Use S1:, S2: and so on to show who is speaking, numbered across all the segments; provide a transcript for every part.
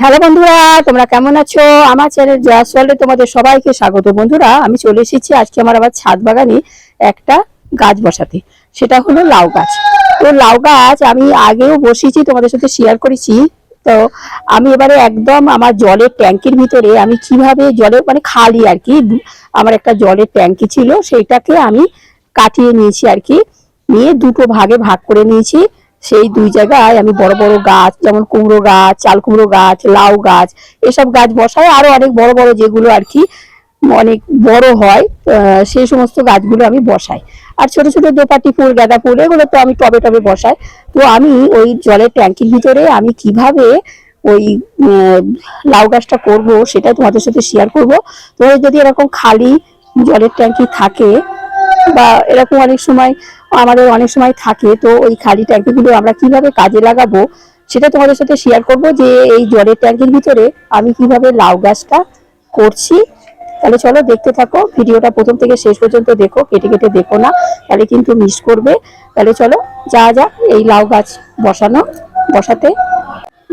S1: Hello বন্ধুরা, তোমরা কেমন আছো? আমার চ্যানেল জাস ওয়ার্ল্ডে তোমাদের সবাইকে স্বাগত। বন্ধুরা, আমি চলে এসেছি আজকে আমার আবার ছাদ বাগানে একটা গাছ বসাতে। সেটা হলো লাউ গাছ। তো লাউ গাছ আমি আগেও বসিয়েছি, তোমাদের সাথে শেয়ার করেছি। তো আমি এবারে একদম আমার জলের ট্যাঙ্কির ভিতরে আমি কিভাবে জলের মানে খালি আর কি, আমার একটা জলের ট্যাঙ্কি ছিল, সেইটাকে আমি কাটিয়ে নিয়েছি আর কি, নিয়ে দুটো ভাগে ভাগ করে নিয়েছি। সেই দুই জায়গায় আমি বড় বড় গাছ, যেমন কুমড়ো গাছ, চাল কুমড়ো গাছ, লাউ গাছ, এসব গাছ বসাই। আরো অনেক বড় বড় যেগুলো আর কি অনেক বড় হয়, সেই সমস্ত গাছগুলো আমি বসাই। আর ছোট ছোট দোপাটি ফুল, গাঁদা ফুল, এগুলো তো আমি টবে টবে বসাই। তো আমি ওই জলের ট্যাঙ্কির ভিতরে আমি কিভাবে ওই লাউ গাছটা করব সেটা তোমাদের সাথে শেয়ার করব। তো যদি এরকম খালি জলের ট্যাঙ্কি থাকে বা এরকম অনেক সময় আমাদের অনেক সময় থাকে, তো ওই খালি ট্যাঙ্কিগুলো আমরা কিভাবে কাজে লাগাবো সেটা তোমাদের সাথে শেয়ার করব, যে এই জলের ট্যাঙ্কির ভিতরে আমি কিভাবে লাউ গাছটা করছি। তাহলে চলো দেখতে থাকো, ভিডিওটা প্রথম থেকে শেষ পর্যন্ত দেখো, কেটে কেটে দেখো না, তাহলে কিন্তু মিস করবে। তাহলে চলো যা এই লাউ গাছ বসাতে।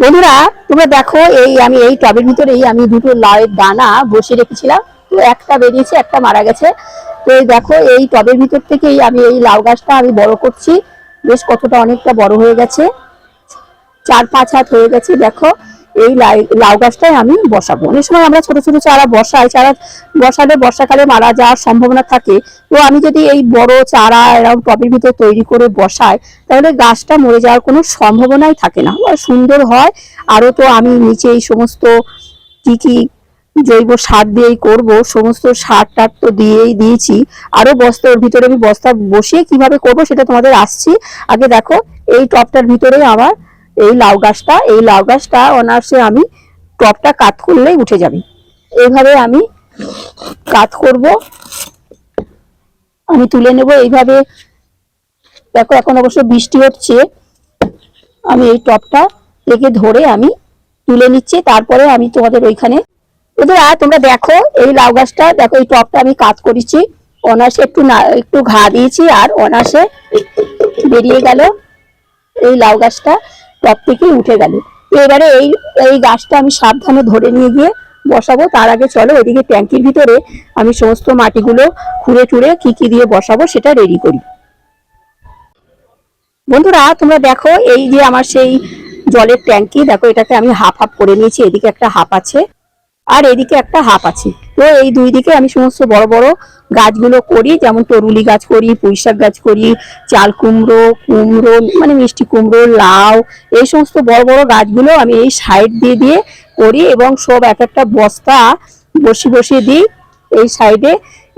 S1: বন্ধুরা, তোমরা দেখো, আমি এই টবের ভিতরেই আমি দুটো লাউয়ের দানা বসিয়ে রেখেছিলাম। তো একটা বেরিয়েছে, একটা মারা গেছে। তো এই দেখো, এই টবের ভিতর থেকেই আমি এই লাউ গাছটা আমি বড় করছি। বেশ কতটা অনেকটা বড় হয়ে গেছে, 4-5 হাত হয়ে গেছে। দেখো, এই লাউ গাছটাই আমি বসাবো। অনেক সময় আমরা ছোট ছোট চারা বসাই, চারা বসালে বর্ষাকালে মারা যাওয়ার সম্ভাবনা থাকে। তো আমি যদি এই বড় চারা এরকম টবের ভিতর তৈরি করে বসাই, তাহলে গাছটা মরে যাওয়ার কোনো সম্ভাবনাই থাকে না, সুন্দর হয়। আরো তো আমি নিচে এই সমস্ত কি কি জৈব সার দিয়েই করব, সমস্ত সার টার তো দিয়েছি। আরো বস্তা, ওর ভিতরে আমি বস্তা বসিয়ে কিভাবে করব সেটা তোমাদের আসছি। আগে দেখো, এই টবটার ভিতরে আমার এই লাউ গাছটা অনায়াসে আমি টবটা কাত করলেই উঠে যাবে। এইভাবে আমি কাত করব, আমি তুলে নেব এইভাবে। দেখো, এখন অবশ্য বৃষ্টি হচ্ছে, আমি এই টবটা থেকে ধরে আমি তুলে নিচ্ছি। তারপরে আমি তোমাদের ওইখানে, বন্ধুরা তোমরা দেখো, এই লাউ গাছটা দেখো, এই টবটা আমি কাজ করেছি, অনায়াসে একটু ঘা দিয়েছি আর অনায়াসে বেরিয়ে গেল। এই লাউ গাছটা টব থেকে উঠে গেল। এবারে এই গাছটা আমি সাবধানে ধরে নিয়ে গিয়ে বসাবো। তার আগে চলো ওইদিকে ট্যাঙ্কির ভিতরে আমি সমস্ত মাটিগুলো খুঁড়ে টুড়ে কি কি দিয়ে বসাবো সেটা রেডি করি। বন্ধুরা তোমরা দেখো, এই যে আমার সেই জলের ট্যাঙ্কি, দেখো এটাকে আমি হাফ হাফ করে নিয়েছি। এদিকে একটা হাফ আছে আর এদিকে একটা হাফ আছে। তো এই দুই দিকে আমি সমস্ত বড় বড় গাছগুলো করি, যেমন তরুলি গাছ করি, পুঁইশাক গাছ করি, চাল কুমড়ো, মানে মিষ্টি কুমড়ো, লাউ, এই সমস্ত বড় বড় গাছগুলো আমি এই সাইড দিয়ে দিয়ে করি, এবং সব এক একটা বস্তা বসিয়ে দিই এই সাইডে।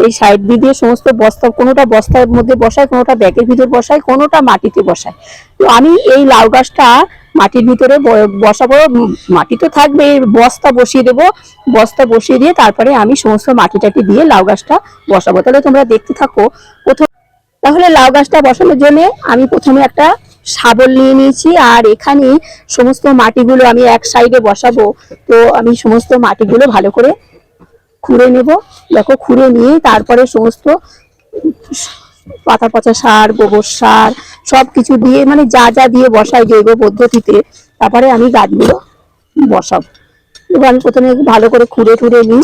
S1: এই সাইড দিয়ে দিয়ে সমস্ত বস্তা, কোনোটা বস্তার মধ্যে বসায়, কোনোটা ব্যাগের ভিতর বসায়, কোনোটা মাটিতে বসায়। তো আমি এই লাউ গাছটা মাটির ভিতরে বসাবো। মাটি তো থাকবে, বস্তা বসিয়ে দেবো। বস্তা বসিয়ে দিয়ে তারপরে আমি সমস্ত মাটি টাটি দিয়ে লাউ গাছটা বসাবো। তাহলে তোমরা দেখতে থাকো। তাহলে লাউ গাছটা বসানোর জন্য আমি প্রথমে একটা শাবল নিয়ে নিয়েছি, আর এখানে সমস্ত মাটিগুলো আমি এক সাইডে বসাবো। তো আমি সমস্ত মাটিগুলো ভালো করে খুঁড়ে নেব। দেখো, খুঁড়ে নিয়ে তারপরে সমস্ত পাতা পচা সার, গোবর সার, সবকিছু দিয়ে, মানে যা যা দিয়ে বসাই জৈব পদ্ধতিতে, তারপরে আমি গাছগুলো বসাবো। এবার আমি প্রথমে ভালো করে খুঁড়ে টুড়ে নিই।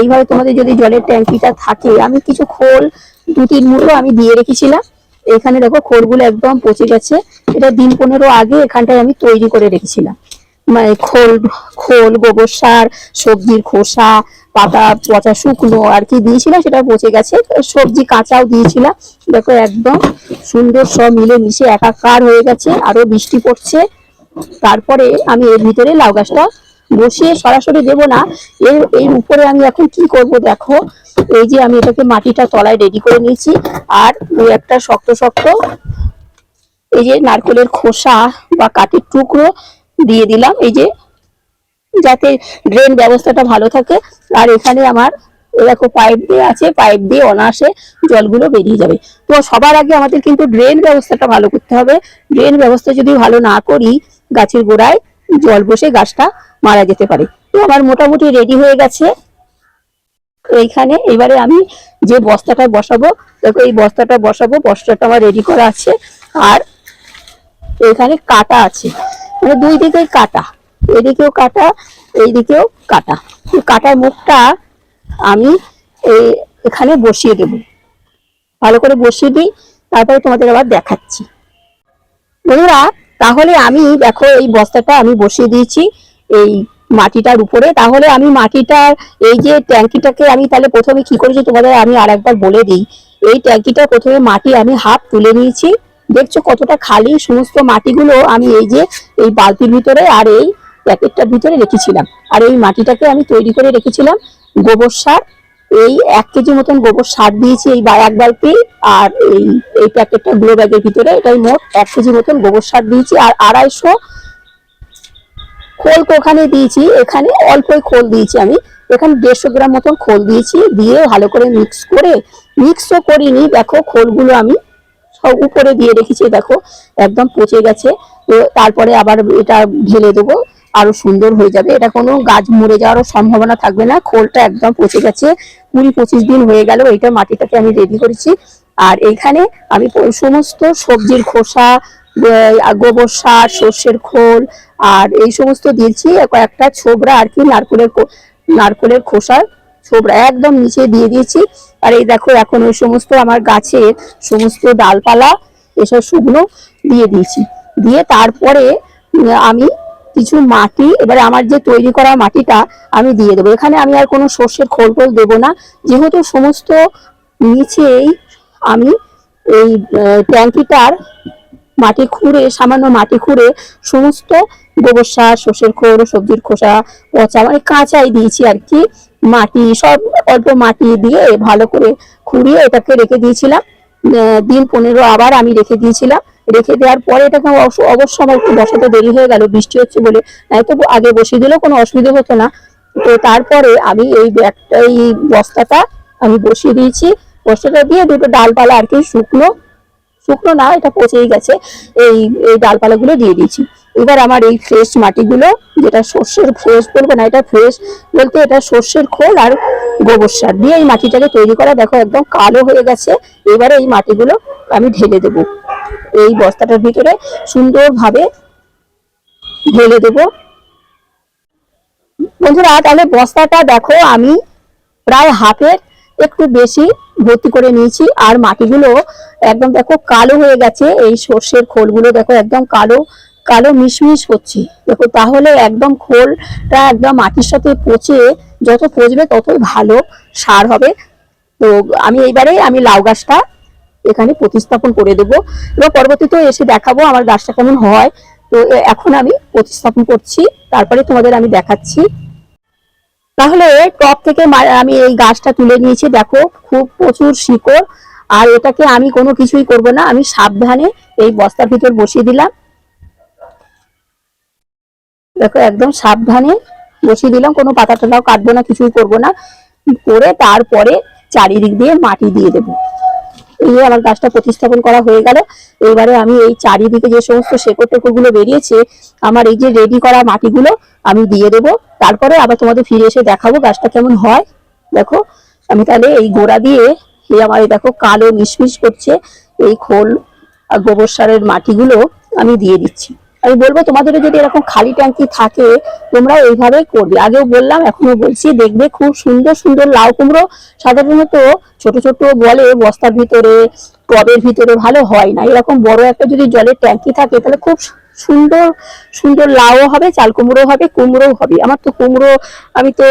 S1: এইভাবে তোমাদের যদি জলের ট্যাঙ্কিটা থাকে, আমি কিছু খোল 2-3 মুঠো আমি দিয়ে রেখেছিলাম। এখানে দেখো, খোলগুলো একদম পচে গেছে। এটা দিন 15 আগে এখানটায় আমি তৈরি করে রেখেছিলাম। মানে খোল, গোবর সার, সবজির খোসা, পাতা পচা শুকনো আর কি দিয়েছিলাম, সেটা পচে গেছে। সবজি কাঁচাও দিয়েছিলাম। দেখো, একদম সুন্দর সব মিলে মিশে একাকার হয়ে গেছে। আরো বৃষ্টি পড়ছে। তারপরে আমি এর ভিতরে লাউ গাছটা বসিয়ে সরাসরি দেবো না, এর উপরে আমি এখন কি করব দেখো। এই যে আমি এটাকে মাটিটা তলায় রেডি করে নিয়েছি, আর ওই একটা শক্ত শক্ত এই যে নারকেলের খোসা বা কাঠের টুকরো দিয়ে দিলাম, এই যে, যাতে ড্রেন ব্যবস্থাটা ভালো থাকে। আর এখানে আমার দেখো পাইপ দিয়ে আছে, পাইপ দিয়ে অনায়াসে জলগুলো বেরিয়ে যাবে। তো সবার আগে আমাদের কিন্তু ড্রেন ব্যবস্থাটা ভালো করতে হবে। ড্রেন ব্যবস্থা যদি ভালো না করি, গাছের গোড়ায় জল বসে গাছটা মারা যেতে পারে। তো আমার মোটামুটি রেডি হয়ে গেছে এইখানে। এবারে আমি যে বস্তাটা বসাবো, দেখো এই বস্তাটা বসাবো, বস্তাটা আমার রেডি করা আছে। আর এখানে কাটা আছে, মানে দুই দিকেই কাটা, এদিকেও কাটা এইদিকেও কাটা। কাটার মুখটা আমি এখানে বসিয়ে দেব, ভালো করে বসিয়ে দিই, তারপরে তোমাদের আবার দেখাচ্ছি বন্ধুরা। তাহলে আমি দেখো এই বস্তাটা আমি বসিয়ে দিয়েছি এই মাটিটার উপরে। তাহলে আমি মাটিটার এই যে ট্যাঙ্কিটাকে আমি তাহলে প্রথমে কি করেছি তোমাদের আমি আর একবার বলে দিই। এই ট্যাঙ্কিটা প্রথমে মাটি আমি হাফ তুলে নিয়েছি, দেখছো কতটা খালি, সমস্ত মাটিগুলো আমি এই যে এই বালতির ভিতরে আর এই প্যাকেটটার ভিতরে রেখেছিলাম। আর এই মাটিটাকে আমি তৈরি করে রেখেছিলাম গোবর সার, এই 1 কেজি মতন গোবর সার দিয়েছি এই এক বালতি। আর এই প্যাকেটটা গ্লো ব্যাগের ভিতরে, এটাই মোট 1 কেজি মতন গোবর সার দিয়েছি। আর 250 খোল তো ওখানে দিয়েছি, এখানে অল্পই খোল দিয়েছি আমি, এখানে 150 গ্রাম মতন খোল দিয়েছি। দিয়ে ভালো করে মিক্সও করিনি, দেখো খোলগুলো আমি সব উপরে দিয়ে রেখেছি, দেখো একদম পচে গেছে। তো তারপরে আবার এটা ঢেলে দেবো, আরো সুন্দর হয়ে যাবে, এটা কোনো গাছ মরে যাওয়ারও সম্ভাবনা থাকবে না। খোলটা একদম পচে গেছে, 20-25 দিন হয়ে গেল এইটা মাটিটাকে আমি রেডি করেছি। আর এইখানে আমি সমস্ত সবজির খোসা, গোবর সার, সর্ষের খোল আর এই সমস্ত দিয়েছি। কয়েকটা ছোবড়া আর কি নারকোলের খোসার ছোবড়া একদম নিচে দিয়ে দিয়েছি। আর এই দেখো এখন ওই সমস্ত আমার গাছের সমস্ত ডালপালা এসব শুকনো দিয়ে দিয়েছি। দিয়ে তারপরে আমি কিছু মাটি, এবারে আমার যে তৈরি করা মাটিটা আমি দিয়ে দেবো। এখানে আমি আর কোনো সর্ষের খোল দেবো না, যেহেতু সমস্ত নিচেই আমি এই ট্যাঙ্কিটার মাটি খুঁড়ে, সামান্য মাটি খুঁড়ে সমস্ত গোবর সার, সর্ষের খোল, সবজির খোসা পচা মানে কাঁচাই দিয়েছি আর কি, মাটি সব অল্প মাটি দিয়ে ভালো করে খুঁড়িয়ে এটাকে রেখে দিয়েছিলাম। দিন 15 আবার আমি রেখে দিয়েছিলাম। রেখে দেওয়ার পরে এটাকে অবশ্য আমার একটু বসাতে দেরি হয়ে গেল, বৃষ্টি হচ্ছে বলে, নয়তো আগে বসিয়ে দিলেও কোনো অসুবিধা হতো না। তো তারপরে আমি এই বস্তাটা আমি বসিয়ে দিয়েছি। বস্তাটা দিয়ে দুটো ডালপালা আর কি, শুকনো না, এটা পচেই গেছে, এই ডালপালাগুলো দিয়ে দিয়েছি। এবার আমার এই ফ্রেশ মাটিগুলো, যেটা সর্ষের ফ্রেশ বলবো না, এটা ফ্রেশ বলতে এটা সর্ষের খোল আর গোবর সার দিয়ে এই মাটিটাকে তৈরি করা, দেখো একদম কালো হয়ে গেছে। এবারে এই মাটিগুলো আমি ঢেলে দেব এই বস্তাটার ভিতরে, সুন্দরভাবে ঢেলে দেব বন্ধুরা। তাহলে বস্তাটা দেখো আমি প্রায় হাফের একটু বেশি ভর্তি করে নিয়েছি। আর মাটিগুলো একদম দেখো কালো হয়ে গেছে, এই সর্ষের খোলগুলো দেখো একদম কালো কালো মিশমিশ হচ্ছে, দেখো তাহলে একদম খোলটা একদম মাটির সাথে পচে, যত পচবে ততই ভালো সার হবে। তো আমি এইবারে আমি লাউ গাছটা এখানে প্রতিস্থাপন করে দেবো, এবং পরবর্তীতে এসে দেখাবো আমার গাছটা কেমন হয়। তো এখন আমি প্রতিস্থাপন করছি, তারপরে তোমাদের আমি দেখাচ্ছি। তাহলে টপ থেকে আমি এই গাছটা তুলে নিয়েছি, দেখো খুব প্রচুর শিকড়। আর এটাকে আমি কোনো কিছুই করব না, আমি সাবধানে এই বস্তার ভিতর বসিয়ে দিলাম, দেখো একদম সাবধানে বসিয়ে দিলাম, কোনো পাতা টাতাও কাটবো না, কিছুই করব না। করে তারপরে চারিদিক দিয়ে মাটি দিয়ে দেবো। এই আমার গাছটা প্রতিস্থাপন করা হয়ে গেল। এবারে আমি এই চারিদিকে যে সমস্ত শেকড় টেকড় গুলো বেরিয়েছে, আমার এই যে রেডি করা মাটিগুলো আমি দিয়ে দেবো। তারপরে আবার তোমাদের ফিরে এসে দেখাবো গাছটা কেমন হয়। দেখো আমি তাহলে এই গোড়া দিয়ে এই আমার দেখো কালো মিশমিশ করছে এই খোল আর গোবর সারের মাটিগুলো আমি দিয়ে দিচ্ছি। আমি বলবো তোমাদের যদি এরকম খালি ট্যাঙ্কি থাকে তোমরা এইভাবে করবে, আগেও বললাম এখনো বলছি, দেখবে খুব সুন্দর সুন্দর লাউ কুমড়ো সাধারণত ছোট ছোট বলে বস্তার ভিতরে, টবের ভিতরে ভালো হয় না। এরকম বড় একটা যদি জলের ট্যাঙ্কি থাকে তাহলে খুব সুন্দর সুন্দর লাউ হবে, চাল কুমড়ো হবে, কুমড়োও হবে। আমার তো কুমড়ো আমি তো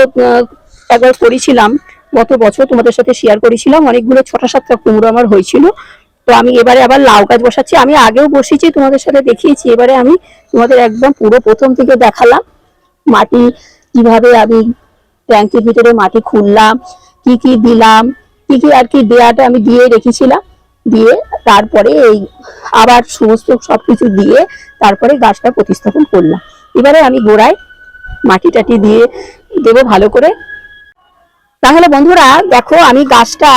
S1: একবার করেছিলাম গত বছর, তোমাদের সাথে শেয়ার করেছিলাম, অনেকগুলো 6-7টা কুমড়ো আমার হয়েছিল। তো আমি এবারে আবার লাউ গাছ বসাচ্ছি, আমি আগেও বসিয়েছি তোমাদের সাথে দেখিয়েছি, এবারে আমি তোমাদের একদম পুরো প্রথম থেকে দেখালাম মাটি কিভাবে আমি ট্যাঙ্কির ভিতরে মাটি খুললাম, কি কি দিলাম, কি কি আর কি দেয়াটা আমি দিয়ে রেখেছিলাম। দিয়ে তারপরে এই আবার সমস্ত সবকিছু দিয়ে তারপরে গাছটা প্রতিস্থাপন করলাম। এবারে আমি গোড়ায় মাটি টাটি দিয়ে দেবো ভালো করে। তাহলে বন্ধুরা দেখো আমি গাছটা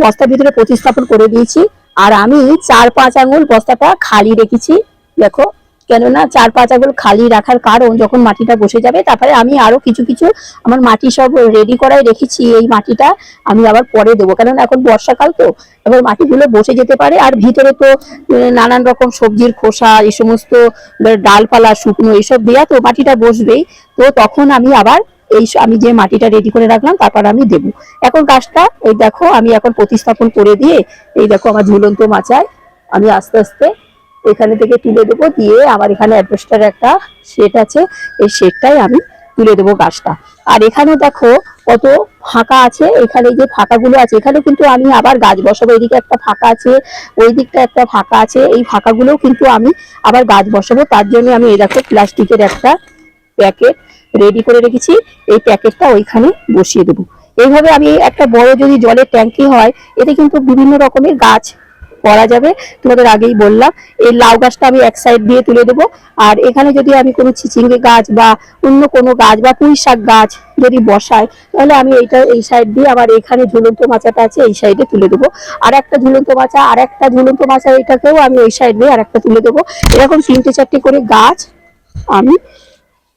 S1: বস্তার ভিতরে প্রতিস্থাপন করে দিয়েছি। আর আমি 4-5 আঙুল বস্তাটা খালি রেখেছি, দেখো কেননা 4-5 আঙুল খালি রাখার কারণ যখন মাটিটা বসে যাবে, তারপরে আমি আরো কিছু কিছু আমার মাটি সব রেডি করাই রেখেছি, এই মাটিটা আমি আবার পরে দেবো, কেননা এখন বর্ষাকাল তো এবার মাটিগুলো বসে যেতে পারে। আর ভিতরে তো নানান রকম সবজির খোসা, এই সমস্ত ডালপালা শুকনো এইসব দেওয়া, তো মাটিটা বসবেই। তো তখন আমি আবার আমি যে মাটিটা রেডি করে রাখলাম তারপর আমি দেবো। এখন গাছটা এই দেখো আমি এখন প্রতিস্থাপন করে দিয়ে, এই দেখো আমার ঝুলন্ত মাচায় আমি আস্তে আস্তে এখানে থেকে তুলে দেবো, দিয়ে আমার এখানে অ্যাডভেস্টার একটা শেড আছে, এই শেডটাই আমি তুলে দেবো গাছটা। আর এখানে দেখো কত ফাঁকা আছে, এখানে যে ফাঁকাগুলো আছে এখানে কিন্তু আমি আবার গাছ বসাবো। এদিকে একটা ফাঁকা আছে, ওই দিকটা একটা ফাঁকা আছে, এই ফাঁকাগুলোও কিন্তু আমি আবার গাছ বসাবো। তার জন্য আমি এই দেখো প্লাস্টিকের একটা প্যাকেট রেডি করে রেখেছি, এই প্যাকেটটা ওইখানে বসিয়ে দেবো। এইভাবে আমি একটা বড় যদি জলের ট্যাঙ্কি হয়, এতে কিন্তু বিভিন্ন রকমের গাছ করা যাবে। তোমাদের আগেই বললাম এই লাউ গাছটা আমি এক সাইড দিয়ে তুলে দেবো, আর এখানে যদি আমি কোনো চিচিঙ্গে গাছ বা অন্য কোনো গাছ বা পুঁই শাক গাছ যদি বসাই, তাহলে আমি এইটা এই সাইড দিয়ে আবার এখানে ঝুলন্ত মাচাটা আছে এই সাইডে তুলে দেবো। আর একটা ঝুলন্ত মাচা, আর একটা ঝুলন্ত মাচা, এটাকেও আমি ওই সাইড দিয়ে আর একটা তুলে দেবো। এরকম 3-4টে করে গাছ আমি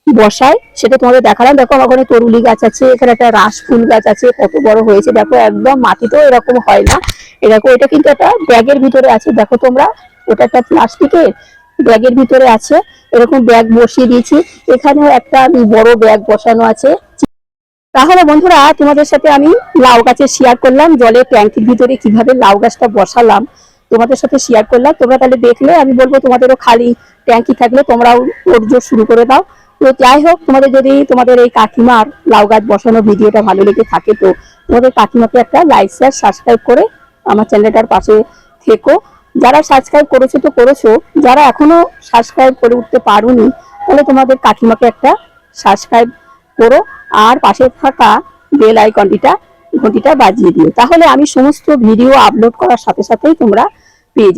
S1: বসাই, সেটা তোমাদের দেখালাম। দেখো আমার ওখানে তরুলি গাছ আছে, এখানে একটা রাস ফুল গাছ আছে, কত বড় হয়েছে দেখো, একদম মাটিতেও এরকম হয় না। এরকম এটা কিন্তু একটা ব্যাগের ভিতরে আছে, দেখো তোমরা, ওটা একটা প্লাস্টিকের ব্যাগের ভিতরে আছে, এরকম ব্যাগ বসিয়ে দিয়েছি। এখানেও একটা আমি বড় ব্যাগ বসানো আছে। তাহলে বন্ধুরা তোমাদের সাথে আমি লাউ গাছের শেয়ার করলাম, জলের ট্যাঙ্কির ভিতরে কিভাবে লাউ গাছটা বসালাম তোমাদের সাথে শেয়ার করলাম। তোমরা তাহলে দেখলে, আমি বলবো তোমাদেরও খালি ট্যাঙ্কি থাকলে তোমরাও তোড়জোড় শুরু করে দাও। তো যাই হোক, তোমাদের যদি তোমাদের এই কাকিমার লাউ গাছ বসানো ভিডিওটা ভালো লেগে থাকে, তো তোমাদের কাকিমাকে একটা লাইক শেয়ার সাবস্ক্রাইব করে আমার চ্যানেলটার পাশে থেকো। যারা সাবস্ক্রাইব করেছো তো করেছো, যারা এখনো সাবস্ক্রাইব করে উঠতে পারোনি, তাহলে তোমাদের কাকিমাকে একটা সাবস্ক্রাইব করো, আর পাশে থাকা বেল ঘন্টিটা বাজিয়ে দিও, তাহলে আমি সমস্ত ভিডিও আপলোড করার সাথে সাথেই তোমরা পেয়ে যাবে।